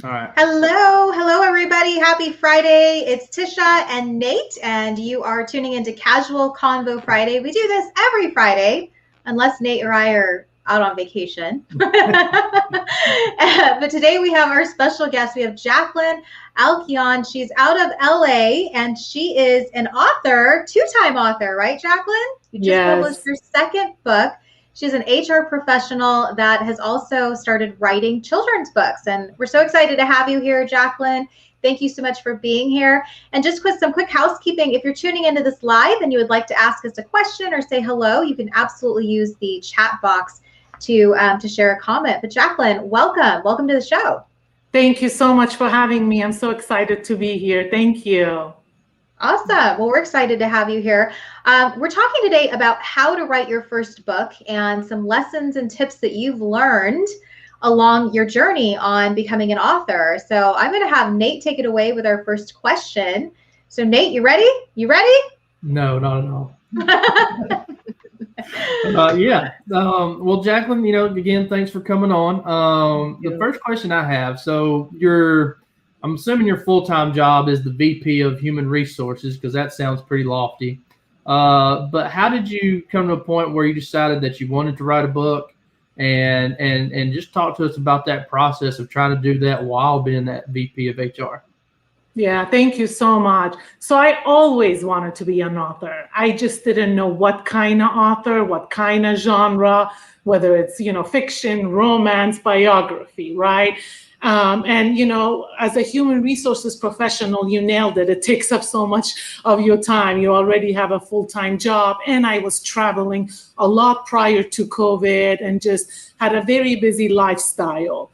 All right. Hello, everybody. Happy Friday. It's Tisha and Nate, and you are tuning into Casual Convo Friday. We do this every Friday, unless Nate or I are out on vacation. But today we have our special guest. We have Jaklen Alkyan. She's out of LA, and she is an author, two-time author, right, Jaklen? You just published Yes. your second book. She's an HR professional that has also started writing children's books. And we're so excited to have you here, Jaklen. Thank you so much for being here. And just some quick housekeeping. If you're tuning into this live and you would like to ask us a question or say hello, you can absolutely use the chat box to share a comment. But Jaklen, welcome. Welcome to the show. Thank you so much for having me. I'm so excited to be here. Thank you. Awesome. Well, we're excited to have you here. We're talking today about how to write your first book and some lessons and tips that you've learned along your journey on becoming an author. So I'm going to have Nate take it away with our first question. So Nate, you ready? You ready? No, not at all. Yeah. Well, Jaklen, again, thanks for coming on. The first question I have, so I'm assuming your full-time job is the VP of Human Resources, because that sounds pretty lofty. But how did you come to a point where you decided that you wanted to write a book, and just talk to us about that process of trying to do that while being that VP of HR? Yeah, thank you so much. So I always wanted to be an author. I just didn't know what kind of author, what kind of genre, whether it's, fiction, romance, biography, right? And, as a human resources professional, you nailed it. It takes up so much of your time. You already have a full-time job. And I was traveling a lot prior to COVID and just had a very busy lifestyle.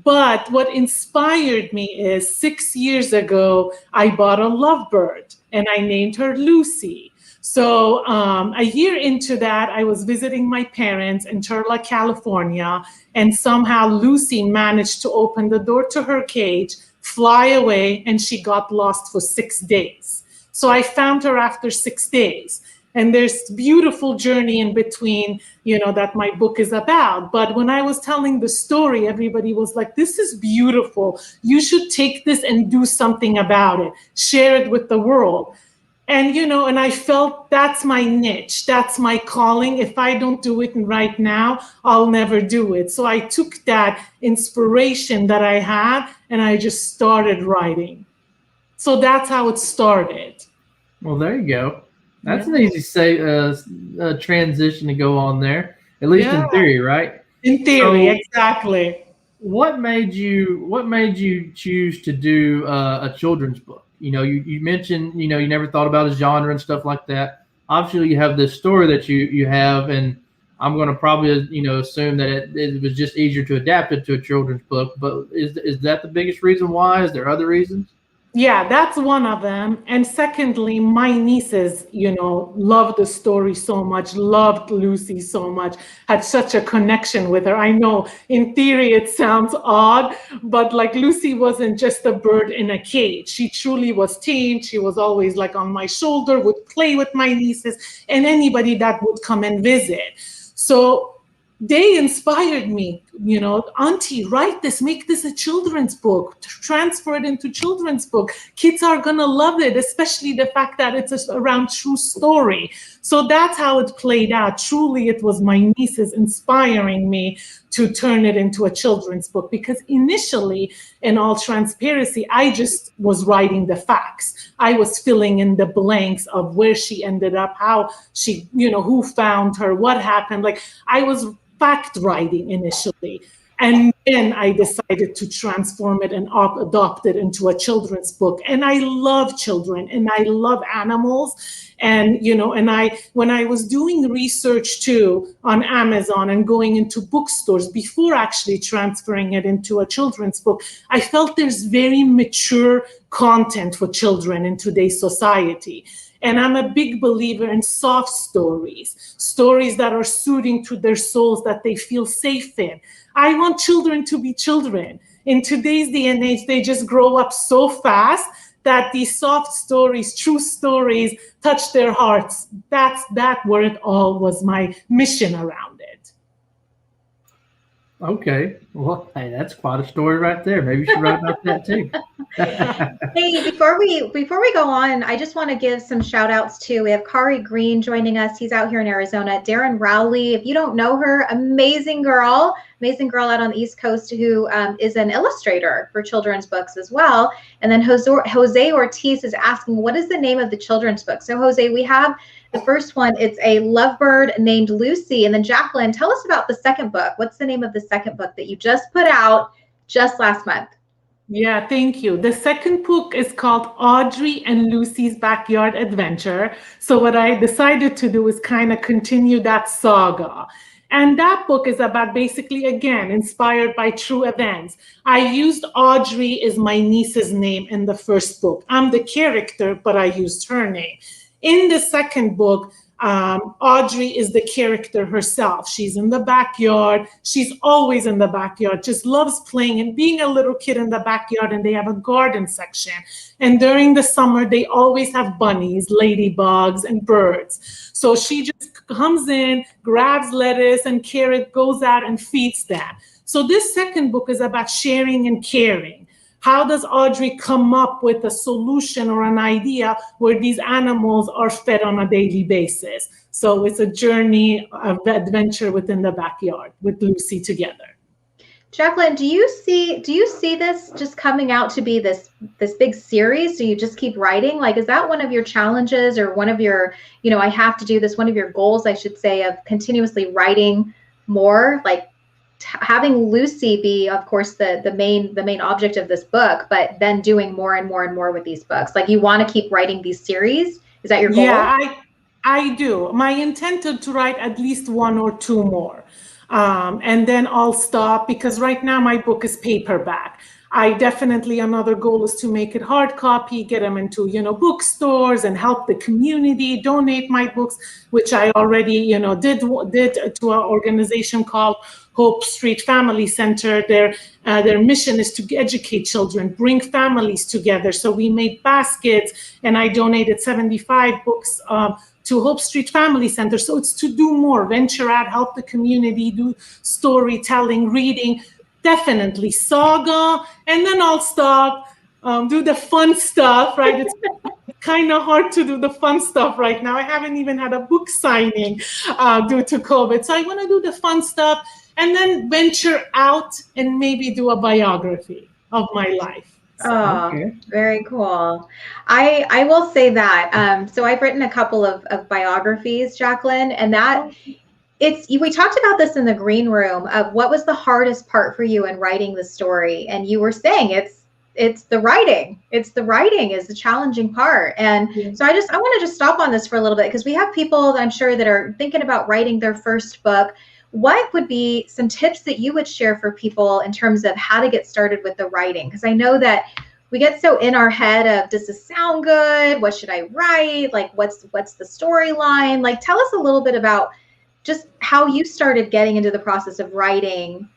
But what inspired me is 6 years ago, I bought a lovebird and I named her Lucy. So a year into that, I was visiting my parents in Turla, California, and somehow Lucy managed to open the door to her cage, fly away, and she got lost for 6 days. So I found her after 6 days. And there's beautiful journey in between, that my book is about. But when I was telling the story, everybody was like, this is beautiful. You should take this and do something about it. Share it with the world. And, and I felt that's my niche. That's my calling. If I don't do it right now, I'll never do it. So I took that inspiration that I had and I just started writing. So that's how it started. Well, there you go. That's an easy transition to go on there, at least in theory, right? In theory, exactly. What made you choose to do a children's book? You mentioned you never thought about a genre and stuff like that. Obviously, you have this story that you have, and I'm going to probably assume that it was just easier to adapt it to a children's book. But is that the biggest reason why? Is there other reasons? Yeah, that's one of them. And secondly, my nieces, loved the story so much, loved Lucy so much, had such a connection with her. I know in theory it sounds odd, but like Lucy wasn't just a bird in a cage. She truly was tamed. She was always like on my shoulder, would play with my nieces and anybody that would come and visit. So they inspired me, Auntie, write this, make this a children's book, transfer it into children's book. Kids are gonna love it, especially the fact that it's around true story. So that's how it played out. Truly, it was my nieces inspiring me to turn it into a children's book, because initially, in all transparency, I just was writing the facts. I was filling in the blanks of where she ended up, how she, who found her, what happened. Like I was fact writing initially. And then I decided to transform it and adopt it into a children's book. And I love children and I love animals. And, when I was doing research too on Amazon and going into bookstores before actually transferring it into a children's book, I felt there's very mature content for children in today's society. And I'm a big believer in soft stories that are soothing to their souls, that they feel safe in. I want children to be children. In today's day and age, they just grow up so fast that these soft stories, true stories, touch their hearts. That's where it all was, my mission around it. Okay. Well, hey, that's quite a story right there. Maybe you should write about that too. Hey, before we go on, I just want to give some shout outs too. We have Kari Green joining us. He's out here in Arizona. Darren Rowley, if you don't know her, amazing girl out on the East Coast who is an illustrator for children's books as well. And then Jose Ortiz is asking, what is the name of the children's book? So Jose, we have the first one. It's a lovebird named Lucy. And then Jaklen, tell us about the second book. What's the name of the second book that you just put out just last month? Yeah, thank you. The second book is called Audrey and Lucy's Backyard Adventure. So what I decided to do is kind of continue that saga. And that book is about basically, again, inspired by true events. I used Audrey as my niece's name in the first book. I'm the character, but I used her name. In the second book, Audrey is the character herself. She's in the backyard. She's always in the backyard, just loves playing and being a little kid in the backyard. And they have a garden section. And during the summer, they always have bunnies, ladybugs, and birds. So she just comes in, grabs lettuce and carrot, goes out and feeds them. So this second book is about sharing and caring. How does Audrey come up with a solution or an idea where these animals are fed on a daily basis? So it's a journey of adventure within the backyard with Lucy together. Jaklen, do you see this just coming out to be this big series? Do you just keep writing? Like, is that one of your challenges or one of your, I have to do this, one of your goals, I should say, of continuously writing more? Like, having Lucy be, of course, the main object of this book, but then doing more and more and more with these books. Like, you want to keep writing these series? Is that your goal? Yeah, I do. My intent is to write at least one or two more. And then I'll stop because right now my book is paperback. I definitely, another goal is to make it hard copy, get them into, bookstores and help the community, donate my books, which I already, did to an organization called Hope Street Family Center. Their mission is to educate children, bring families together. So we made baskets and I donated 75 books to Hope Street Family Center. So it's to do more, venture out, help the community, do storytelling, reading, definitely saga, and then I'll stop, do the fun stuff, right? It's kind of hard to do the fun stuff right now. I haven't even had a book signing due to COVID. So I want to do the fun stuff and then venture out and maybe do a biography of my life. Oh, okay. Very cool. I will say that. So I've written a couple of biographies, Jaklen, and that we talked about this in the green room of what was the hardest part for you in writing the story. And you were saying it's the writing. It's the writing is the challenging part. And so I want to just stop on this for a little bit because we have people I'm sure that are thinking about writing their first book. What would be some tips that you would share for people in terms of how to get started with the writing? Because I know that we get so in our head of, does this sound good? What should I write? Like, what's the storyline? Like, tell us a little bit about just how you started getting into the process of writing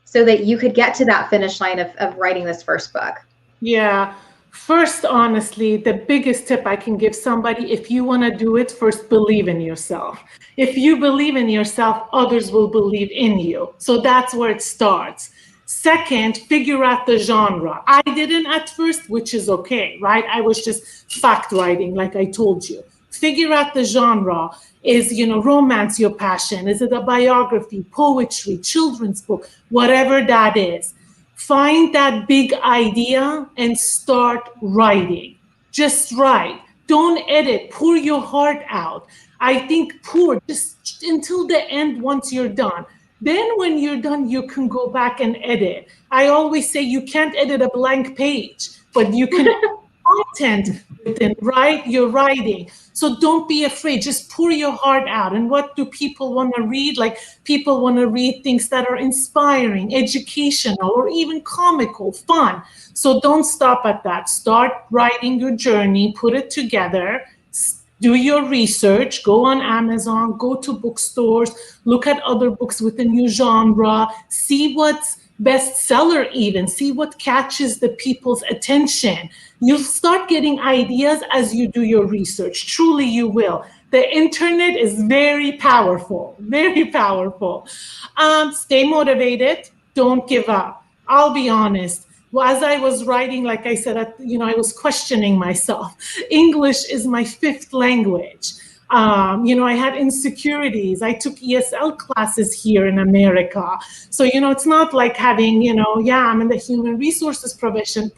so that you could get to that finish line of writing this first book. Yeah. First, honestly, the biggest tip I can give somebody, if you want to do it, first believe in yourself. If you believe in yourself, others will believe in you. So that's where it starts. Second, figure out the genre. I didn't at first, which is okay, right? I was just fact writing, like I told you. Figure out the genre. Is, romance your passion? Is it a biography, poetry, children's book, whatever that is? Find that big idea and start writing. Just write. Don't edit. Pour your heart out. I think pour just until the end once you're done. Then when you're done, you can go back and edit. I always say you can't edit a blank page, but you can content within, right? You're writing. So don't be afraid. Just pour your heart out. And what do people want to read? Like, people want to read things that are inspiring, educational, or even comical, fun. So don't stop at that. Start writing your journey, put it together, do your research, go on Amazon, go to bookstores, look at other books within your genre, see what's bestseller even, see what catches the people's attention. You'll start getting ideas as you do your research. Truly, you will. The internet is very powerful, very powerful. Stay motivated. Don't give up. I'll be honest. Well, as I was writing, like I said, I was questioning myself. English is my fifth language. I had insecurities. I took ESL classes here in America. So, it's not like having, I'm in the human resources profession,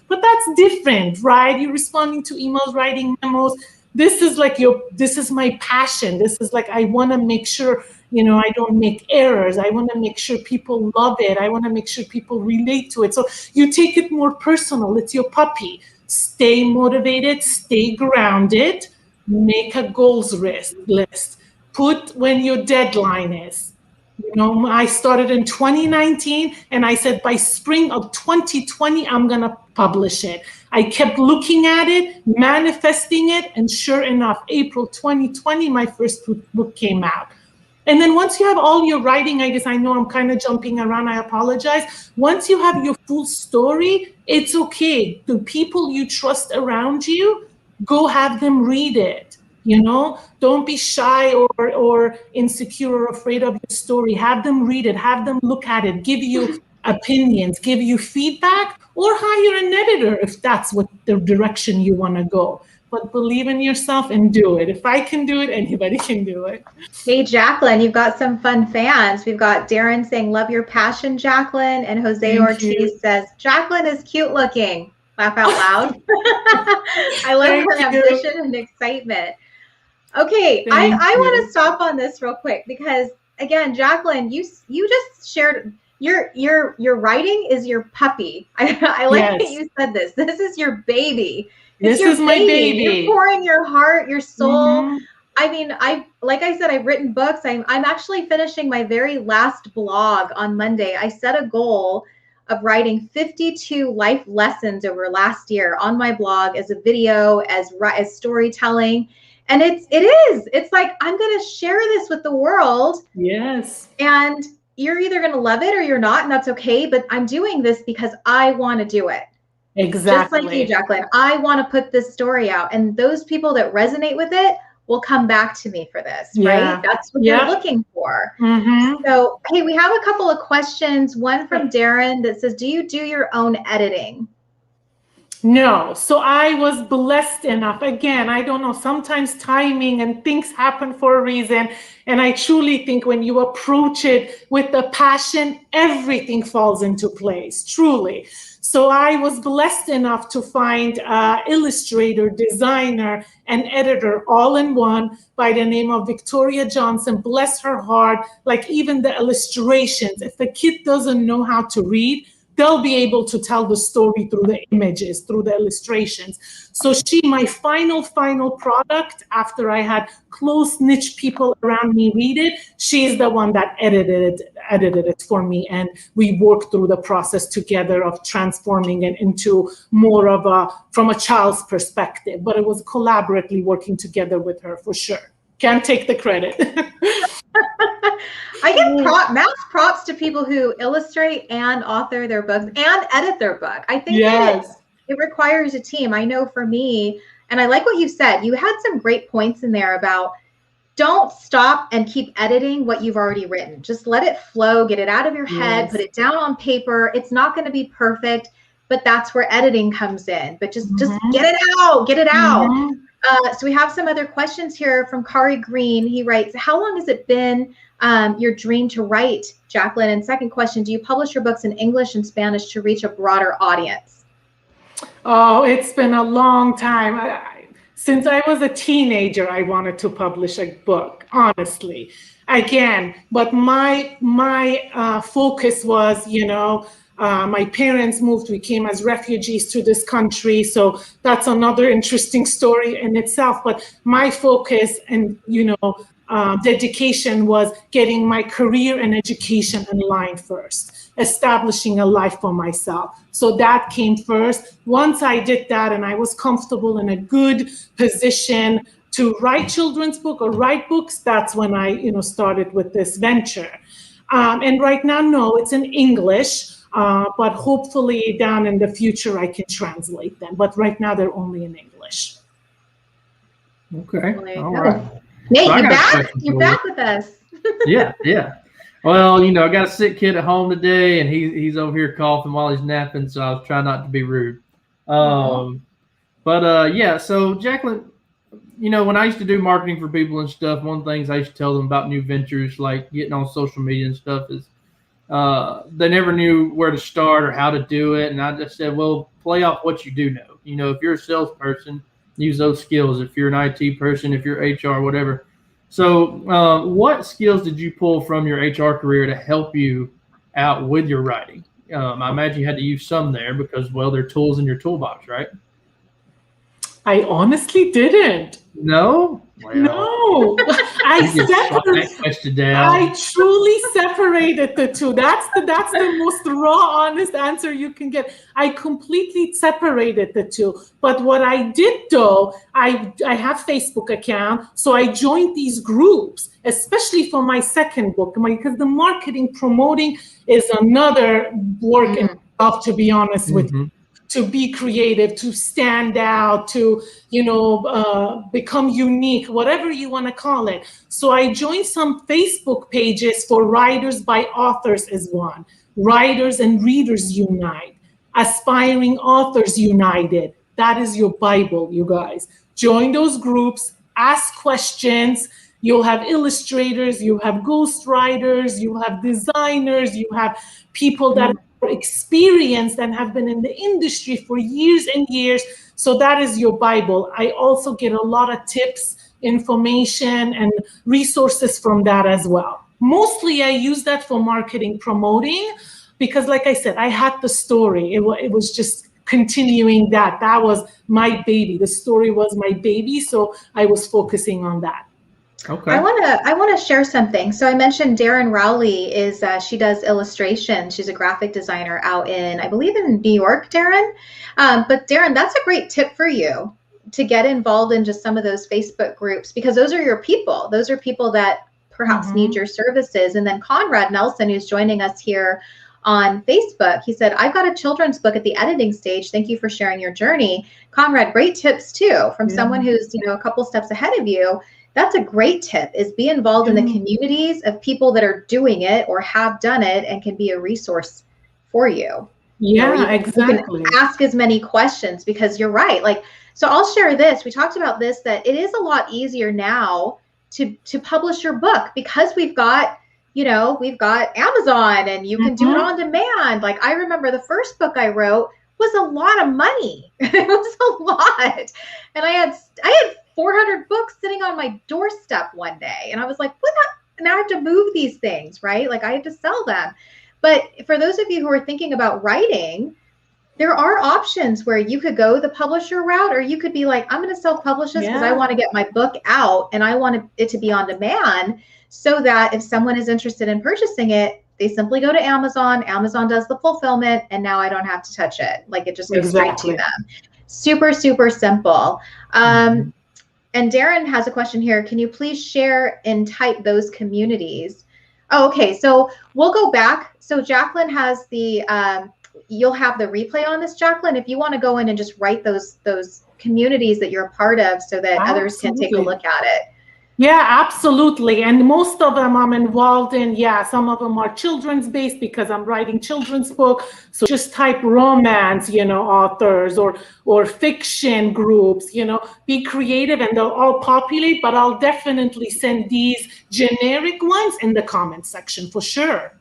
but that's different, right? You're responding to emails, writing memos. This is my passion. This is like, I want to make sure, I don't make errors. I want to make sure people love it. I want to make sure people relate to it. So you take it more personal. It's your puppy. Stay motivated, stay grounded, make a goals list. Put when your deadline is. I started in 2019 and I said by spring of 2020, I'm going to publish it. I kept looking at it, manifesting it, and sure enough, April 2020, my first book came out. And then once you have all your writing, I guess I know I'm kind of jumping around, I apologize. Once you have your full story, it's okay. The people you trust around you, go have them read it. Don't be shy or insecure or afraid of your story. Have them read it, have them look at it, give you opinions, give you feedback, or hire an editor if that's what the direction you want to go. But believe in yourself and do it. If I can do it, anybody can do it. Hey, Jaklen, you've got some fun fans. We've got Darren saying, love your passion, Jaklen. And Jose Ortiz says, Jaklen is cute looking. Laugh out loud. I love her ambition and excitement. Okay, I want to stop on this real quick because, again, Jaklen, you just shared your writing is your puppy. I like that you said this. This is your baby. This is my baby. You're pouring your heart, your soul. I mean, like I said, I've written books. I'm actually finishing my very last blog on Monday. I set a goal of writing 52 life lessons over last year on my blog as a video, as storytelling. And it's like, I'm going to share this with the world. Yes. And you're either going to love it or you're not, and that's okay. But I'm doing this because I want to do it. Exactly. Just like you, Jaklen. I want to put this story out. And those people that resonate with it will come back to me for this, right? That's what you're looking for. So, hey, we have a couple of questions. One from Darren that says, do you do your own editing? No. So I was blessed enough. Again, I don't know, sometimes timing and things happen for a reason. And I truly think when you approach it with the passion, everything falls into place, truly. So I was blessed enough to find an illustrator, designer, and editor all in one by the name of Victoria Johnson. Bless her heart. Like even the illustrations, if the kid doesn't know how to read, they'll be able to tell the story through the images, through the illustrations. So my final product, after I had close niche people around me read it, she's the one that edited it for me. And we worked through the process together of transforming it into more from a child's perspective. But it was collaboratively working together with her for sure. Can't take the credit. I give mass props to people who illustrate and author their books and edit their book. I think it requires a team. I know for me, and I like what you said. You had some great points in there about don't stop and keep editing what you've already written. Just let it flow, get it out of your head, put it down on paper. It's not going to be perfect, but that's where editing comes in. But just get it out, So we have some other questions here from Kari Green. He writes, how long has it been your dream to write, Jaklen? And second question, do you publish your books in English and Spanish to reach a broader audience? Oh, it's been a long time. Since I was a teenager, I wanted to publish a book, honestly. Again, but my focus was, my parents moved, we came as refugees to this country. So that's another interesting story in itself. But my focus and, dedication was getting my career and education in line first, establishing a life for myself. So that came first. Once I did that and I was comfortable in a good position to write children's book or write books, that's when I, started with this venture. And right now, no, it's in English. But hopefully down in the future, I can translate them. But right now, they're only in English. Okay. All right. Nate, so you're back with us. Yeah. Well, you know, I got a sick kid at home today, and he's over here coughing while he's napping, so I was trying not to be rude. Yeah, so Jaklen, you know, when I used to do marketing for people and stuff, one of the things I used to tell them about new ventures, like getting on social media and stuff, is they never knew where to start or how to do it. And I just said, well, play off what you do know. You know, if you're a salesperson, use those skills. If you're an IT person, if you're HR, whatever. So what skills did you pull from your HR career to help you out with your writing? I imagine you had to use some there because, well, they're tools in your toolbox, right? I honestly didn't. No? Well, no. I truly separated the two. That's the most raw, honest answer you can get. I completely separated the two. But what I did though, I have Facebook account, so I joined these groups, especially for my second book, because the marketing promoting is another work in itself, to be honest with you. To be creative, to stand out, to, become unique, whatever you want to call it. So I joined some Facebook pages for Writers by Authors is one. Writers and Readers Unite. Aspiring Authors United. That is your Bible, you guys. Join those groups, ask questions. You'll have illustrators, you have ghostwriters, you have designers, you have people that experienced and have been in the industry for years and years. So that is your Bible. I also get a lot of tips, information, and resources from that as well. Mostly I use that for marketing, promoting, because like I said, I had the story. It was just continuing that. That was my baby. The story was my baby. So I was focusing on that. Okay. I want to share something. So I mentioned Darren Rowley is she does illustration. She's a graphic designer out in, I believe, in New York, Darren. But Darren, that's a great tip for you to get involved in just some of those Facebook groups, because those are your people. Those are people that perhaps need your services. And then Conrad Nelson, who's joining us here on Facebook, he said, I've got a children's book at the editing stage. Thank you for sharing your journey. Conrad, great tips too from someone who's a couple steps ahead of you. That's a great tip, is be involved in the communities of people that are doing it or have done it and can be a resource for you. Yeah, exactly. You can ask as many questions, because you're right. So I'll share this. We talked about this, that it is a lot easier now to publish your book, because we've got Amazon, and you can do it on demand. Like, I remember the first book I wrote was a lot of money. It was a lot. And I had 400 books sitting on my doorstep one day. And I was like, what? Now I have to move these things, right? Like, I have to sell them. But for those of you who are thinking about writing, there are options where you could go the publisher route, or you could be like, I'm going to self-publish this because I want to get my book out and I want it to be on demand, so that if someone is interested in purchasing it, they simply go to Amazon. Amazon does the fulfillment, and now I don't have to touch it. Like, it just goes straight to them. Super, super simple. And Darren has a question here. Can you please share and type those communities? Oh, okay. So we'll go back. So Jaklen has the, you'll have the replay on this, Jaklen, if you want to go in and just write those communities that you're a part of, so that others can take a look at it. Yeah, absolutely. And most of them I'm involved in. Yeah, some of them are children's based because I'm writing children's book. So just type romance, authors or fiction groups, be creative, and they'll all populate. But I'll definitely send these generic ones in the comment section for sure.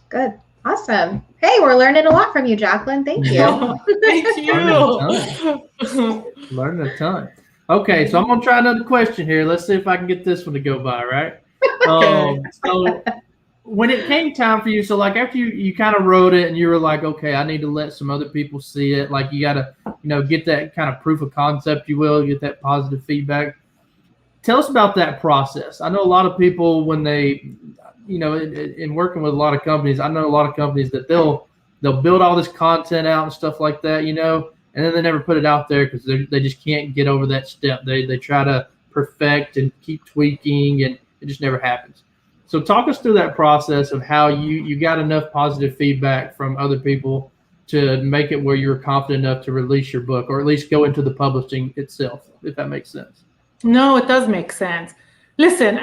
Good. Awesome. Hey, we're learning a lot from you, Jaklen. Thank you. Thank you. Learning a ton. Okay, so I'm going to try another question here. Let's see if I can get this one to go by, right? So when it came time for you, so like after you kind of wrote it and you were like, okay, I need to let some other people see it. Like, you got to, get that kind of proof of concept, you will, get that positive feedback. Tell us about that process. I know a lot of people, when they, in working with a lot of companies, I know a lot of companies that they'll build all this content out and stuff like that, and then they never put it out there because they just can't get over that step. They try to perfect and keep tweaking, and it just never happens. So talk us through that process of how you got enough positive feedback from other people to make it where you're confident enough to release your book, or at least go into the publishing itself, if that makes sense. No, it does make sense. Listen,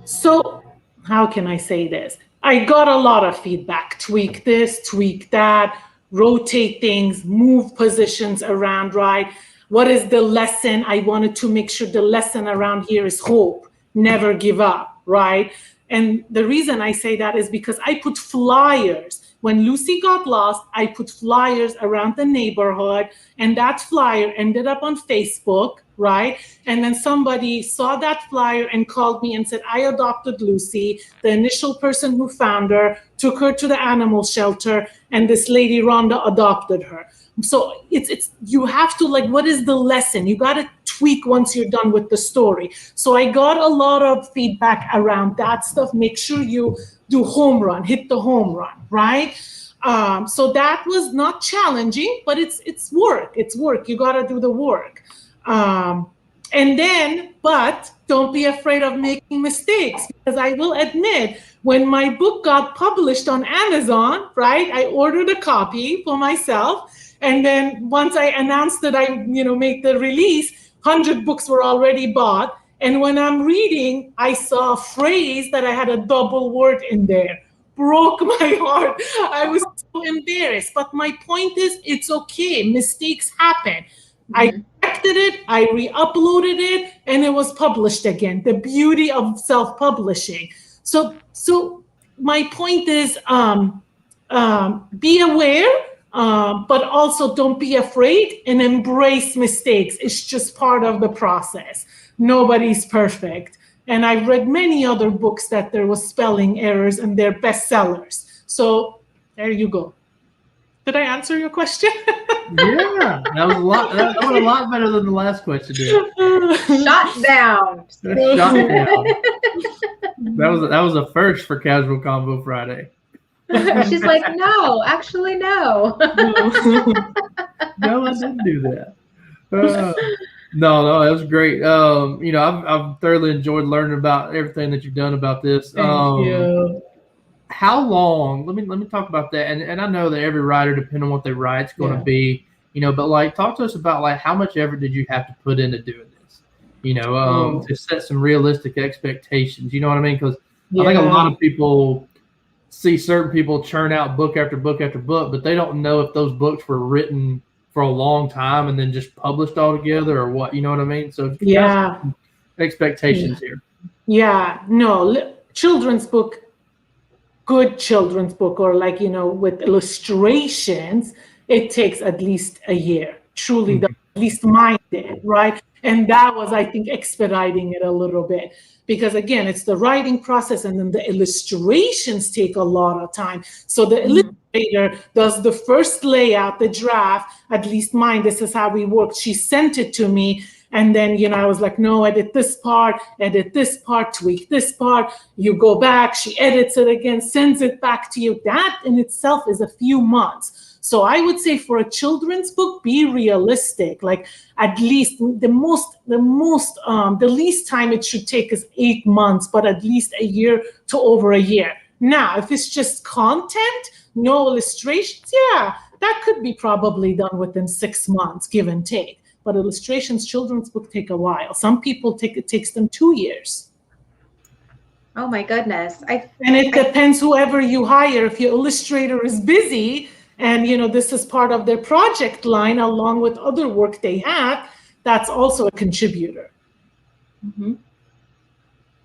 so how can I say this? I got a lot of feedback. Tweak this, tweak that, rotate things, move positions around, right? What is the lesson? I wanted to make sure the lesson around here is hope, never give up, right? And the reason I say that is because I put flyers. When Lucy got lost, I put flyers around the neighborhood, and that flyer ended up on Facebook, right? And then somebody saw that flyer and called me and said, I adopted Lucy. The initial person who found her took her to the animal shelter, and this lady, Rhonda, adopted her. So it's you have to, like, what is the lesson? You got to tweak once you're done with the story. So I got a lot of feedback around that stuff. Make sure you do home run, hit the home run, right? So that was not challenging, but it's work. It's work. You got to do the work. And then, but don't be afraid of making mistakes, because I will admit, when my book got published on Amazon, right, I ordered a copy for myself. And then once I announced that I, made the release, 100 books were already bought. And when I'm reading, I saw a phrase that I had a double word in there. Broke my heart. I was so embarrassed. But my point is, it's okay. Mistakes happen. I corrected it, I re-uploaded it, and it was published again. The beauty of self-publishing. So my point is, be aware, but also don't be afraid, and embrace mistakes. It's just part of the process. Nobody's perfect. And I've read many other books that there was spelling errors, and they're bestsellers. So there you go. Did I answer your question? Yeah, that was a lot. That was a lot better than the last question did. Shot down. Shot down. That was a first for Casual Convo Friday. She's like, no, actually, no. No, I didn't do that. No, that was great. I've thoroughly enjoyed learning about everything that you've done about this. Thank you. How long? Let me talk about that. And I know that every writer, depending on what they write, is going to be, but like, talk to us about like how much effort did you have to put into doing this? To set some realistic expectations. You know what I mean? Because I think a lot of people see certain people churn out book after book after book, but they don't know if those books were written for a long time and then just published all together or what. You know what I mean? So expectations here. Yeah, no, children's book. Good children's book, or like, with illustrations, it takes at least a year. Truly, at least mine did, right? And that was, I think, expediting it a little bit, because again, it's the writing process, and then the illustrations take a lot of time. So the illustrator does the first layout, the draft, at least mine, this is how we worked. She sent it to me. And then, I was like, no, edit this part, tweak this part. You go back, she edits it again, sends it back to you. That in itself is a few months. So I would say for a children's book, be realistic. Like, at least the least time it should take is 8 months, but at least a year to over a year. Now, if it's just content, no illustrations, that could be probably done within 6 months, give and take. But illustrations, children's book take a while. Some people it takes them 2 years. Oh my goodness. And it depends whoever you hire. If your illustrator is busy and this is part of their project line along with other work they have, that's also a contributor.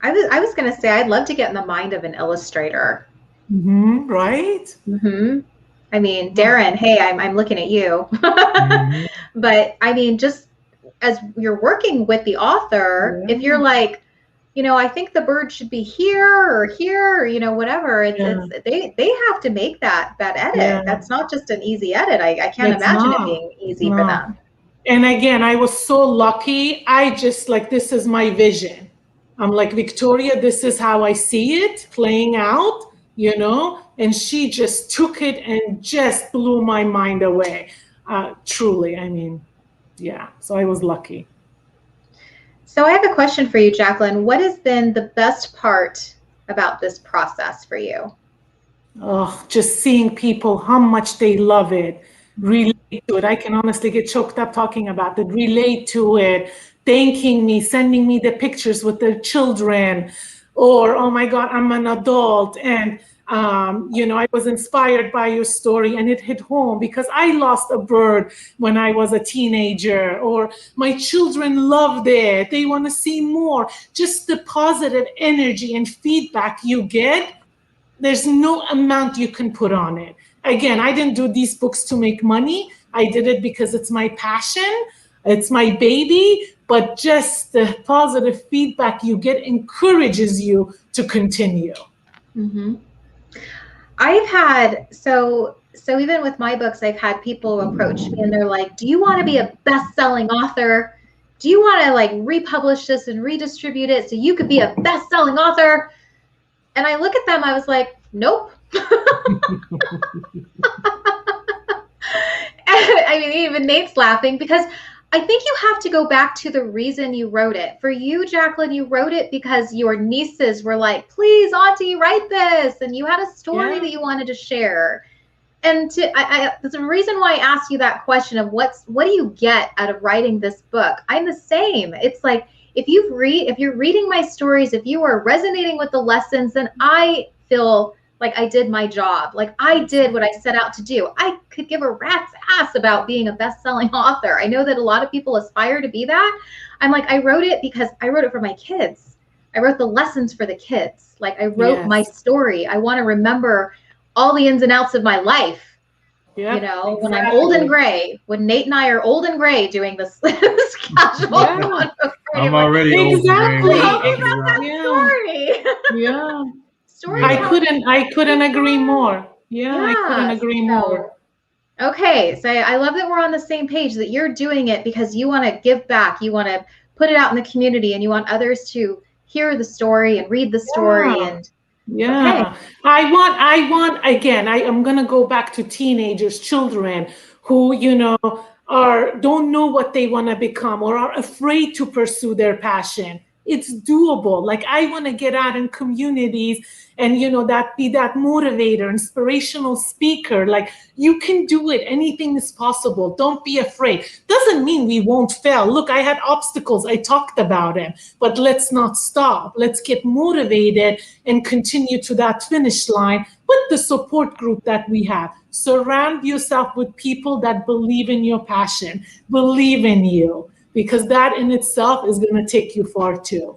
I was going to say, I'd love to get in the mind of an illustrator. Right? I mean, Darren, hey, I'm looking at you. But I mean, just as you're working with the author, if you're like, I think the bird should be here or here, or, whatever, they have to make that edit. That's not just an easy edit. I can't imagine it being easy for them. And again, I was so lucky. I just this is my vision. I'm like, Victoria, this is how I see it playing out, and she just took it and just blew my mind away. Truly, I mean, so I was lucky. So I have a question for you, Jaklen. What has been the best part about this process for you? Oh, just seeing people, how much they love it, relate to it. I can honestly get choked up talking about it, relate to it, thanking me, sending me the pictures with their children. or, oh my God, I'm an adult and I was inspired by your story and it hit home because I lost a bird when I was a teenager, or my children loved it. They want to see more. Just the positive energy and feedback you get, there's no amount you can put on it. Again, I didn't do these books to make money. I did it because it's my passion. It's my baby. But just the positive feedback you get encourages you to continue. Mm-hmm. I've had, so even with my books, I've had people approach me and they're like, do you want to be a best-selling author? Do you want to like republish this and redistribute it so you could be a best-selling author? And I look at them, I was like, nope. I mean, even Nate's laughing because I think you have to go back to the reason you wrote it. For you, Jaklen, you wrote it because your nieces were like, please, Auntie, write this. And you had a story that you wanted to share. And there's a reason why I asked you that question of what do you get out of writing this book? I'm the same. It's like, if you're reading my stories, if you are resonating with the lessons, then I feel like I did my job. Like I did what I set out to do. I could give a rat's ass about being a best-selling author. I know that a lot of people aspire to be that. I'm like, I wrote it because I wrote it for my kids. I wrote the lessons for the kids. Like I wrote my story. I want to remember all the ins and outs of my life. Yep, you know, when I'm old and gray, when Nate and I are old and gray doing this casual. I'm already old and gray. Yeah. I couldn't agree more. I couldn't agree more. Okay, so I love that we're on the same page, that you're doing it because you want to give back, you want to put it out in the community, and you want others to hear the story and read the story. And I want again, I'm gonna go back to teenagers, children who don't know what they want to become or are afraid to pursue their passion. It's doable. Like I want to get out in communities and that be that motivator, inspirational speaker. Like you can do it. Anything is possible. Don't be afraid. Doesn't mean we won't fail. Look, I had obstacles. I talked about them, but let's not stop. Let's get motivated and continue to that finish line with the support group that we have. Surround yourself with people that believe in your passion, believe in you, because that in itself is going to take you far too.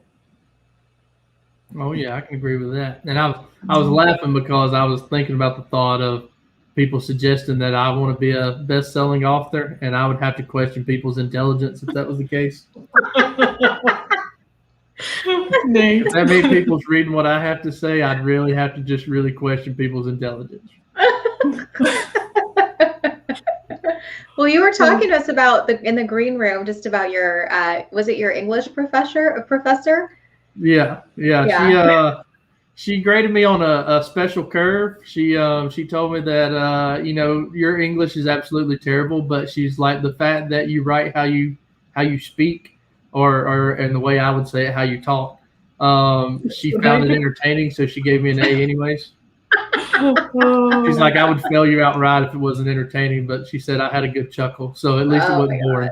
Oh yeah, I can agree with that. And I was laughing because I was thinking about the thought of people suggesting that I want to be a best-selling author, and I would have to question people's intelligence if that was the case. If that means people's reading what I have to say, I'd really have to just really question people's intelligence. Well, you were talking to us about in the green room, just about your, was it your English professor? Yeah. She graded me on a special curve. She told me that your English is absolutely terrible, but she's like, the fact that you write how you speak, or and the way I would say it, how you talk. She found it entertaining, so she gave me an A anyways. She's like, I would fail you outright if it wasn't entertaining, but she said I had a good chuckle, so at least it wasn't boring.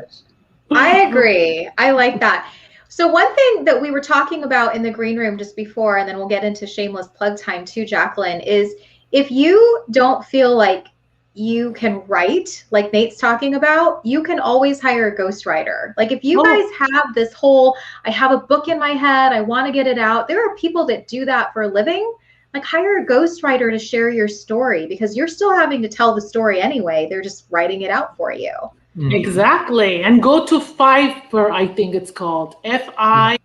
I agree. I like that. So one thing that we were talking about in the green room just before, and then we'll get into shameless plug time too, Jaklen, is if you don't feel like you can write, like Nate's talking about, you can always hire a ghostwriter. Like if you guys have this whole, I have a book in my head, I want to get it out. There are people that do that for a living. Like hire a ghostwriter to share your story, because you're still having to tell the story anyway. They're just writing it out for you. Exactly. And go to Fiverr, I think it's called FIRR.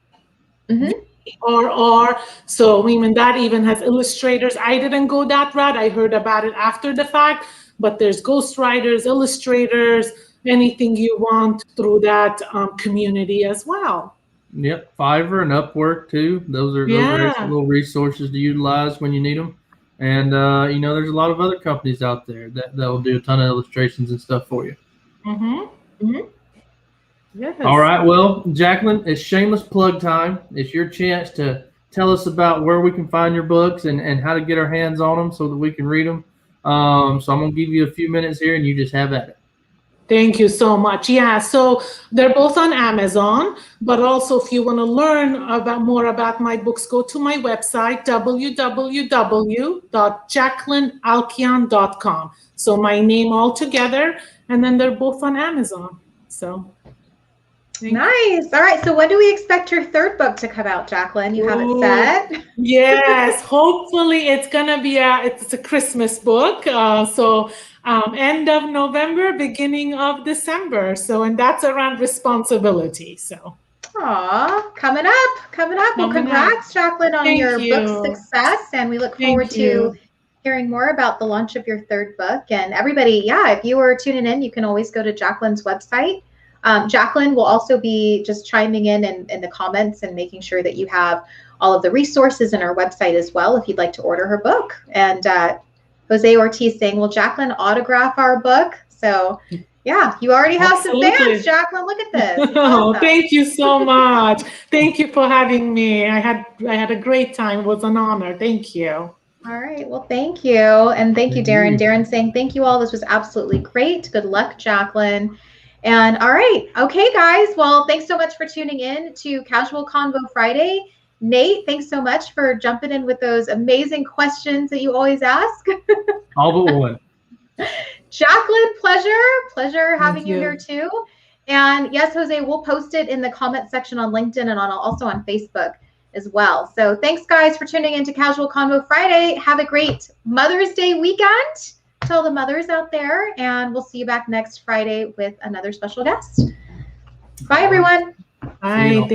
So I mean, that even has illustrators. I didn't go that route. I heard about it after the fact, but there's ghostwriters, illustrators, anything you want through that community as well. Yep, Fiverr and Upwork too. Those are little resources to utilize when you need them. And there's a lot of other companies out there that'll do a ton of illustrations and stuff for you. Yes. All right, well, Jaklen, it's shameless plug time. It's your chance to tell us about where we can find your books and how to get our hands on them so that we can read them. So I'm going to give you a few minutes here, and you just have at it. Thank you so much. Yeah, so they're both on Amazon, but also if you want to learn more about my books, go to my website, www.jaklenalkyan.com. So my name all together, and then they're both on Amazon. So nice. All right. So when do we expect your third book to come out, Jaklen? You have it set? Yes, hopefully it's gonna be it's a Christmas book. So end of November, beginning of December. So, and that's around responsibility. So. Aw, coming up. Well, congrats, Jaklen, on your book success. And we look forward to hearing more about the launch of your third book. And everybody, yeah, if you are tuning in, you can always go to Jaklen's website. Jaklen will also be just chiming in the comments and making sure that you have all of the resources in our website as well if you'd like to order her book. And Jose Ortiz saying, will Jaklen autograph our book? So yeah, you already have some fans, Jaklen. Look at this. Oh, thank you so much. Thank you for having me. I had a great time. It was an honor. Thank you. All right. Well, thank you. And thank you, Darren. Darren saying, thank you all. This was absolutely great. Good luck, Jaklen. And all right. Okay, guys. Well, thanks so much for tuning in to Casual Convo Friday. Nate, thanks so much for jumping in with those amazing questions that you always ask. All but one. Jaklen, pleasure having you here too. And yes, Jose, we'll post it in the comment section on LinkedIn and also on Facebook as well. So thanks, guys, for tuning in to Casual Convo Friday. Have a great Mother's Day weekend to all the mothers out there, and we'll see you back next Friday with another special guest. Bye, everyone. Bye. Thank you.